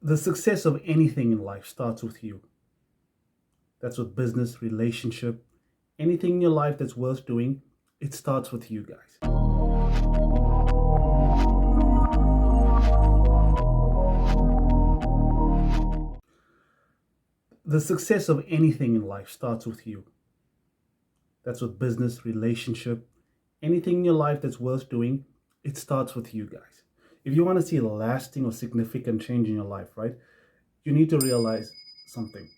The success of anything in life starts with you. That's with business, relationship, anything in your life that's worth doing, it starts with you guys. The success of anything in life starts with you. That's with business, relationship, anything in your life that's worth doing, it starts with you guys. If you want to see a lasting or significant change in your life, right, you need to realize something.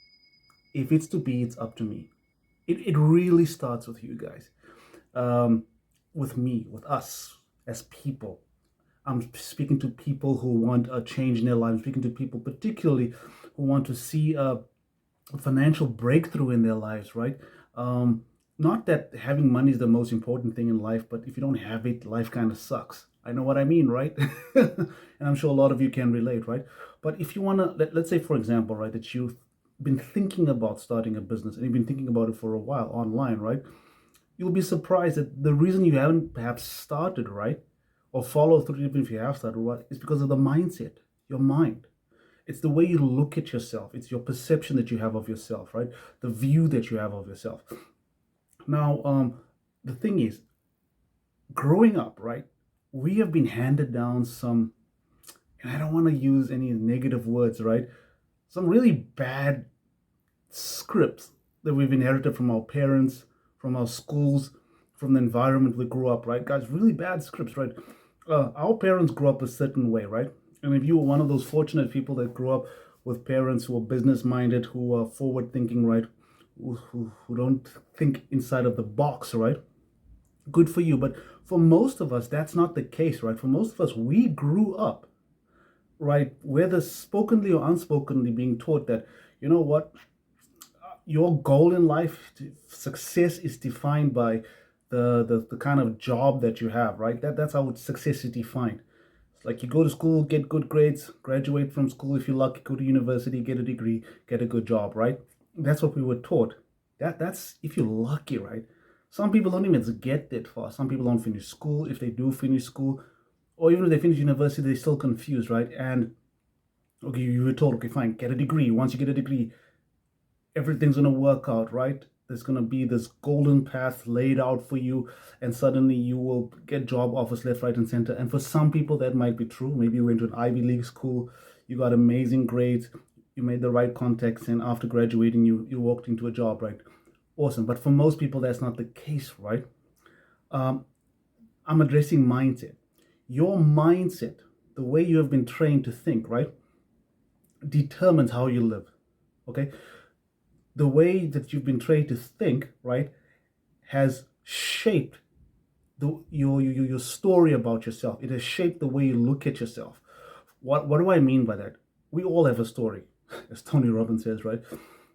If it's to be, it's up to me. It really starts with you guys. um, with me, with us as people. I'm speaking to people who want a change in their lives. I'm speaking to people particularly who want to see a financial breakthrough in their lives, right? Um, Not that having money is the most important thing in life, but if you don't have it, life kind of sucks. I know what I mean, right? And I'm sure a lot of you can relate, right? But if you want to, let's say, for example, right, that you've been thinking about starting a business and you've been thinking about it for a while online, right? You'll be surprised that the reason you haven't perhaps started right or follow through, even if you have started right, is because of the mindset, your mind. It's the way you look at yourself. It's your perception that you have of yourself, right? The view that you have of yourself. Now, the thing is, growing up, right, we have been handed down some, and I don't want to use any negative words, right? Some really bad scripts that we've inherited from our parents, from our schools, from the environment we grew up, right? Guys, really bad scripts, right? Our parents grew up a certain way, right? And if you were one of those fortunate people that grew up with parents who are business minded, who are forward thinking, right? Who don't think inside of the box, right? Good for you. But for most of us, that's not the case, right? For most of us, we grew up, right? Whether spokenly or unspokenly being taught that, you know what, your goal in life, success is defined by the kind of job that you have, right? That's how success is defined. It's like you go to school, get good grades, graduate from school if you're lucky, go to university, get a degree, get a good job, right? That's what we were taught. That's if you're lucky, right? Some people don't even get that far. Some people don't finish school. If they do finish school, or even if they finish university, they're still confused, right? And okay, you were told, okay, fine, get a degree. Once you get a degree, everything's going to work out, right? There's going to be this golden path laid out for you, and suddenly you will get job offers left, right, and center. And for some people, that might be true. Maybe you went to an Ivy League school, you got amazing grades, you made the right contacts, and after graduating, you walked into a job, right? Awesome. But for most people, that's not the case, right? Um, I'm addressing mindset. Your mindset, the way you have been trained to think, right, determines how you live. Okay, the way that you've been trained to think, right, has shaped your story about yourself. It has shaped the way you look at yourself. What do I mean by that? We all have a story, as Tony Robbins says, right?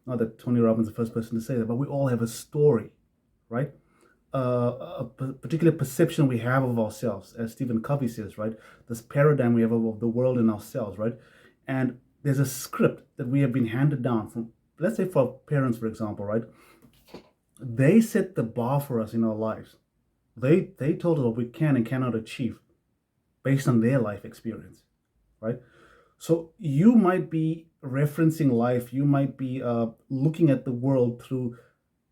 Not that Tony Robbins is the first person to say that, but we all have a story, right? A particular perception we have of ourselves, as Stephen Covey says, right? This paradigm we have of the world and ourselves, right? And there's a script that we have been handed down from, let's say, for our parents, for example, right? They set the bar for us in our lives. They told us what we can and cannot achieve based on their life experience, right? So you might be referencing life, you might be looking at the world through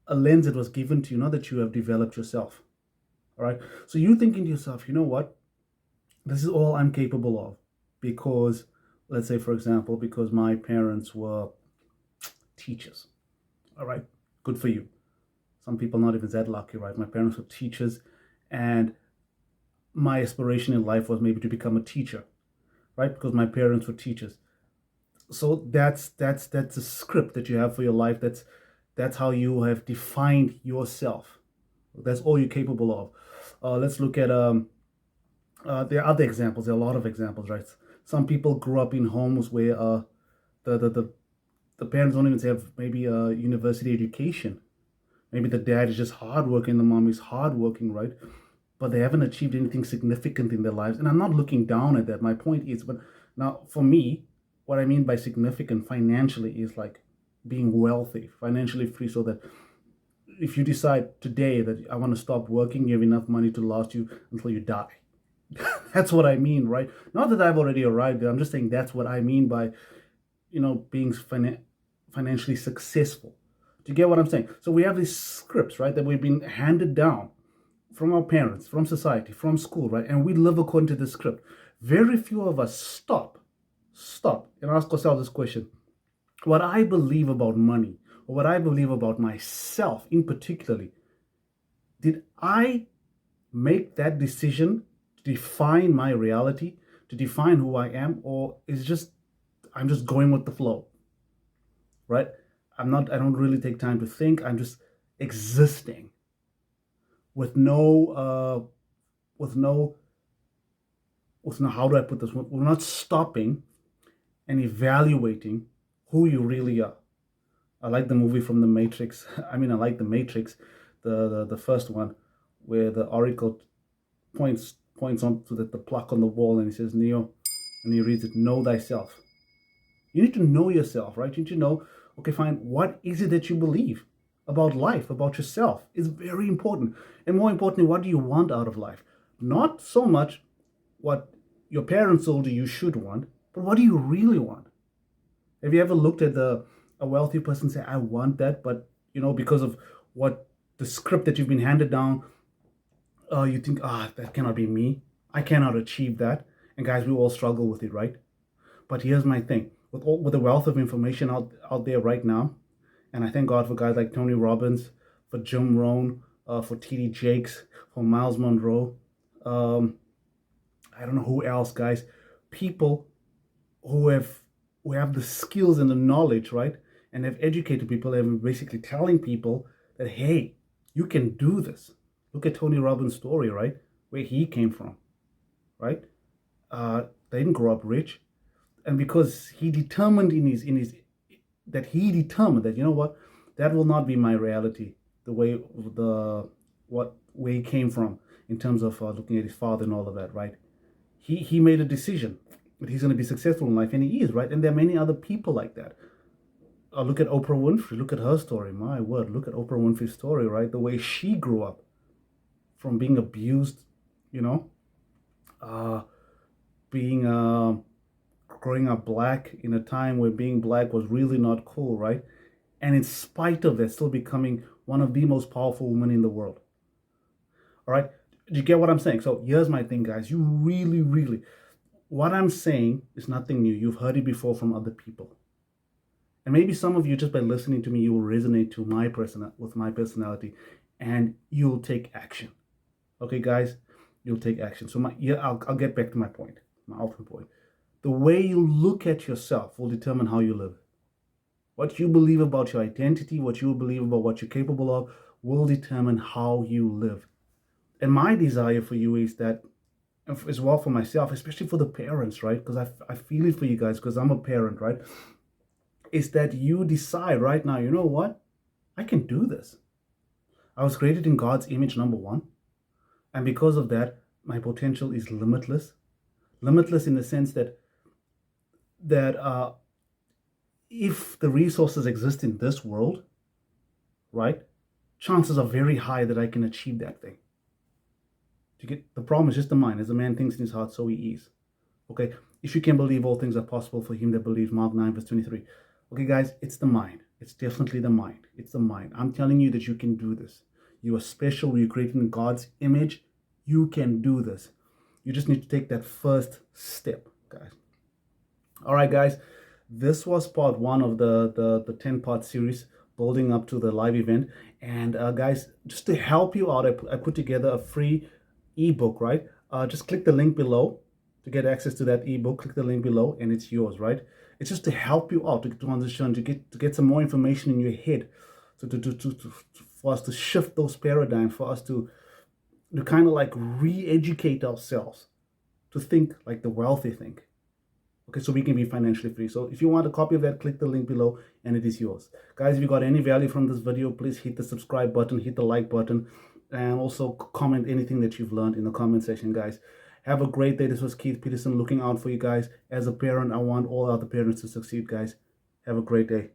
a lens that was given to you, not that you have developed yourself. All right. So you thinking to yourself, you know what? This is all I'm capable of because, let's say, for example, because my parents were teachers. All right. Good for you. Some people not even that lucky, right? My parents were teachers, and my aspiration in life was maybe to become a teacher, right? Because my parents were teachers. So that's a script that you have for your life. That's how you have defined yourself. That's all you're capable of. Let's look at there are other examples. There are a lot of examples, right? Some people grew up in homes where the, the the the parents don't even have maybe a university education. Maybe the dad is just hardworking, the mom is hardworking, right? But they haven't achieved anything significant in their lives. And I'm not looking down at that. My point is, but now for me, what I mean by significant financially is like being wealthy, financially free, so that if you decide today that I want to stop working, you have enough money to last you until you die. That's what I mean, right? Not that I've already arrived there. I'm just saying that's what I mean by being financially successful. Do you get what I'm saying? So we have these scripts, right, that we've been handed down from our parents, from society, from school, right? And we live according to the script. Very few of us stop, and ask ourselves this question: what I believe about money, or what I believe about myself in particularly, did I make that decision to define my reality, to define who I am, or is just I'm just going with the flow, right? I don't really take time to think. I'm just existing with with no, how do I put this? We're not stopping and evaluating who you really are. I like the movie from the Matrix. I mean, I like the Matrix, the first one, where the Oracle points on to the plaque on the wall, and he says, Neo, and he reads it, know thyself. You need to know yourself, right? You need to know, okay, fine, what is it that you believe about life, about yourself? Is very important. And more importantly, what do you want out of life? Not so much what your parents told you should want, but what do you really want? Have you ever looked at a wealthy person and say, I want that, but because of what the script that you've been handed down, you think, that cannot be me. I cannot achieve that. And guys, we all struggle with it, right? But here's my thing: with the wealth of information out there right now, and I thank God for guys like Tony Robbins, for Jim Rohn, for T.D. Jakes, for Miles Monroe. I don't know who else, guys. People who have the skills and the knowledge, right? And have educated people and basically telling people that, hey, you can do this. Look at Tony Robbins' story, right? Where he came from, right? They didn't grow up rich, and because he determined he determined that, you know what, that will not be my reality. The way where he came from in terms of looking at his father and all of that, right? He made a decision that he's going to be successful in life, and he is, right? And there are many other people like that. Look at Oprah Winfrey. Look at her story. My word, look at Oprah Winfrey's story, right? The way she grew up from being abused, you know, being growing up black in a time where being black was really not cool, right? And in spite of that, still becoming one of the most powerful women in the world. All right, do you get what I'm saying? So here's my thing, guys. You really, what I'm saying is nothing new. You've heard it before from other people. And maybe some of you, just by listening to me, you will resonate to with my personality, and you'll take action. Okay, guys, you'll take action. So I'll get back to my point, my ultimate point. The way you look at yourself will determine how you live. What you believe about your identity, what you believe about what you're capable of, will determine how you live. And my desire for you is that, as well for myself, especially for the parents, right? Because I feel it for you guys, because I'm a parent, right? Is that you decide right now, you know what? I can do this. I was created in God's image, number one. And because of that, my potential is limitless. Limitless in the sense that if the resources exist in this world, right, chances are very high that I can achieve that thing. The problem is just the mind. As a man thinks in his heart, so he is. Okay, if you can believe, all things are possible for him that believes. Mark 9 verse 23. Okay, guys, it's the mind. It's definitely the mind. It's the mind. I'm telling you that you can do this. You are special. You're created in God's image. You can do this. You just need to take that first step, guys. All right, guys. This was part one of the 10-part series building up to the live event. And guys, just to help you out, I put together a free ebook, right? Just click the link below to get access to that ebook. Click the link below and it's yours, right? It's just to help you out, to understand, to get some more information in your head, for us to shift those paradigms, for us to kind of like re-educate ourselves to think like the wealthy think. Okay, so we can be financially free. So if you want a copy of that, click the link below and it is yours. Guys, if you got any value from this video, please hit the subscribe button, hit the like button, and also comment anything that you've learned in the comment section, guys. Have a great day. This was Keith Peterson looking out for you guys. As a parent, I want all other parents to succeed, guys. Have a great day.